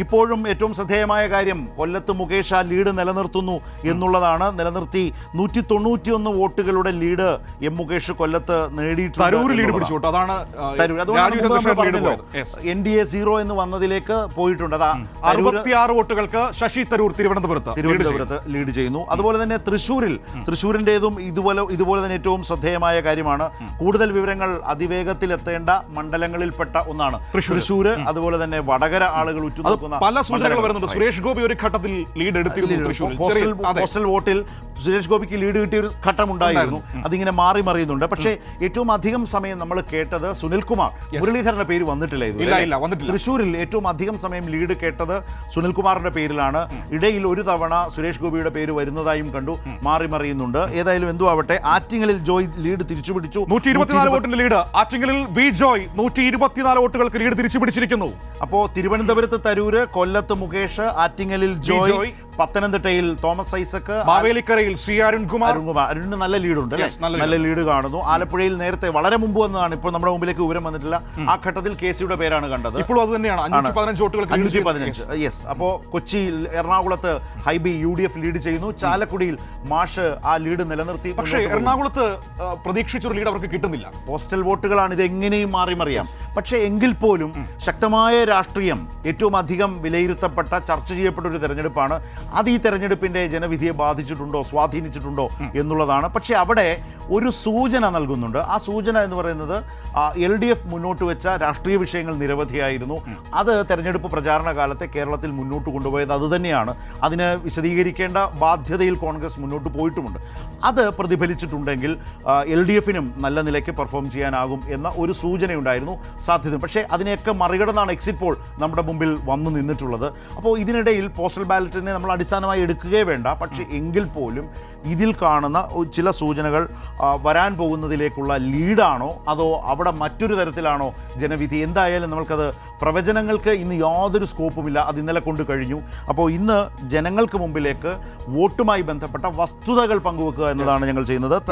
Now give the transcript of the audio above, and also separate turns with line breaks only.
ഇപ്പോഴും ഏറ്റവും ശ്രദ്ധേയമായ കാര്യം കൊല്ലത്ത് മുകേഷ് ആ ലീഡ് നിലനിർത്തുന്നു എന്നുള്ളതാണ്. നിലനിർത്തി 191 വോട്ടുകളുടെ ലീഡ് എം മുകേഷ് കൊല്ലത്ത് നേടിയിട്ടുണ്ട്. NDA 0 എന്ന് വന്നതിലേക്ക് പോയിട്ടുണ്ട്.
66 വോട്ടുകൾക്ക് ശശി തരൂർ തിരുവനന്തപുരത്ത്
ലീഡ് ചെയ്യുന്നു. അതുപോലെ തന്നെ തൃശ്ശൂരിൻ്റെതും ഇതുപോലെ തന്നെ ഏറ്റവും ശ്രദ്ധേയമായ കാര്യമാണ്. കൂടുതൽ വിവരങ്ങൾ അതിവേഗത്തിൽ എത്തേണ്ട മണ്ഡലങ്ങളിൽപ്പെട്ട ഒന്നാണ് തൃശ്ശൂർ. അതുപോലെ തന്നെ വടകര ആളുകൾ ഉറ്റുനോക്കുന്ന
പല സൂചനകൾ വരുന്നുണ്ട്. സുരേഷ് ഗോപി ഒരു ഘട്ടത്തിൽ ലീഡ് എടുത്തിരുന്നു.
പോസ്റ്റൽ വോട്ടിൽ സുരേഷ് ഗോപിക്ക് ലീഡ് കിട്ടിയ ഒരു ഘട്ടമുണ്ടായിരുന്നു. അതിങ്ങനെ മാറി മറിയുന്നുണ്ട്. പക്ഷേ ഏറ്റവും അധികം സമയം നമ്മൾ കേട്ടത് സുനിൽകുമാർ, മുരളീധരന്റെ പേര് വന്നിട്ടില്ലായിരുന്നു. തൃശ്ശൂരിൽ ഏറ്റവും അധികം സമയം ലീഡ് കേട്ടത് സുനിൽകുമാറിന്റെ പേരിലാണ്. ഇടയിൽ ഒരു തവണ സുരേഷ് ഗോപിയുടെ പേര് വരുന്നതായും കണ്ടു. മാറി മറിയുന്നുണ്ട്. ഏതായാലും എന്തോ ആവട്ടെ, ആറ്റിങ്ങലിൽ ജോയ് ലീഡ് തിരിച്ചു പിടിച്ചു.
124 വോട്ടിന്റെ ലീഡ്. ആറ്റിങ്ങലിൽ വി ജോയ് 124 വോട്ടുകൾക്ക് ലീഡ് തിരിച്ചു പിടിച്ചിരിക്കുന്നു.
അപ്പോൾ തിരുവനന്തപുരത്ത് തരൂര്, കൊല്ലത്ത് മുകേഷ്, ആറ്റിങ്ങലിൽ ജോയ്, പത്തനംതിട്ടയിൽ തോമസ് ഐസക്,
മാവേലിക്കരയിൽ സി അരുൺകുമാർ.
അരുണിന് നല്ല ലീഡുണ്ട്, നല്ല ലീഡ് കാണുന്നു. ആലപ്പുഴയിൽ നേരത്തെ വളരെ മുമ്പ് വന്നതാണ്, ഇപ്പോൾ നമ്മുടെ മുമ്പിലേക്ക് വിവരം വന്നിട്ടില്ല. ആ ഘട്ടത്തിൽ KCയുടെ പേരാണ് കണ്ടത്.
ഇപ്പോൾ അത് തന്നെയാണ് 515 വോട്ടുകൾക്ക്
515. യെസ്. അപ്പോൾ കൊച്ചിയിൽ, എറണാകുളത്ത് ഹൈബി UDF ലീഡ് ചെയ്യുന്നു. ചാലക്കുടിയിൽ മാഷ് ആ ലീഡ് നിലനിർത്തി.
പക്ഷേ എറണാകുളത്ത് പ്രതീക്ഷിച്ചൊരു ലീഡ് അവർക്ക് കിട്ടുന്നില്ല.
പോസ്റ്റൽ വോട്ടുകളാണ്, ഇത് എങ്ങനെയും മാറി മറിയാം. പക്ഷേ എങ്കിൽ പോലും ശക്തമായ രാഷ്ട്രീയം, ഏറ്റവും അധികം വിലയിരുത്തപ്പെട്ട, ചർച്ച ചെയ്യപ്പെട്ട ഒരു തെരഞ്ഞെടുപ്പാണ്. അത് ഈ തെരഞ്ഞെടുപ്പിന്റെ ജനവിധിയെ ബാധിച്ചിട്ടുണ്ടോ, സ്വാധീനിച്ചിട്ടുണ്ടോ എന്നുള്ളതാണ്. പക്ഷേ അവിടെ ഒരു സൂചന നൽകുന്നുണ്ട്. ആ സൂചന എന്ന് പറയുന്നത് LDF മുന്നോട്ട് വെച്ച രാഷ്ട്രീയ വിഷയങ്ങൾ നിരവധിയായിരുന്നു. അത് തെരഞ്ഞെടുപ്പ് പ്രചാരണ കാലത്തെ കേരളത്തിൽ മുന്നോട്ട് കൊണ്ടുപോയത് അതുതന്നെയാണ്. അതിന് വിശദീകരിക്കേണ്ട ബാധ്യതയിൽ കോൺഗ്രസ് മുന്നോട്ട് പോയിട്ടുമുണ്ട്. അത് പ്രതിഫലിച്ചിട്ടുണ്ടെങ്കിൽ LDFനും നല്ല നിലയ്ക്ക് പെർഫോം ചെയ്യാനാകും എന്ന ഒരു സൂചനയുണ്ടായിരുന്നു, സാധ്യത. പക്ഷേ അതിനെയൊക്കെ മറികടന്നാണ് എക്സിറ്റ് പോൾ നമ്മുടെ മുമ്പിൽ വന്നു നിന്നിട്ടുള്ളത്. അപ്പോൾ ഇതിനിടയിൽ പോസ്റ്റൽ ബാലറ്റിനെ നമ്മൾ അടിസ്ഥാനമായി എടുക്കുകയേ വേണ്ട. പക്ഷേ എങ്കിൽ പോലും ഇതിൽ കാണുന്ന ചില സൂചനകൾ വരാൻ പോകുന്നതിലേക്കുള്ള ലീഡാണോ അതോ അവിടെ മറ്റൊരു തരത്തിലാണോ ജനവിധി? എന്തായാലും നമ്മൾക്കത് പ്രവചനങ്ങൾക്ക് ഇന്ന് യാതൊരു സ്കോപ്പുമില്ല. അത് ഇന്നലെ കൊണ്ട് കഴിഞ്ഞു. അപ്പോൾ ഇന്ന് ജനങ്ങൾക്ക് മുമ്പിലേക്ക് വോട്ടുമായി ബന്ധപ്പെട്ട വസ്തുതകൾ പങ്കുവെക്കുക എന്നതാണ് ഞങ്ങൾ ചെയ്യുന്നത്.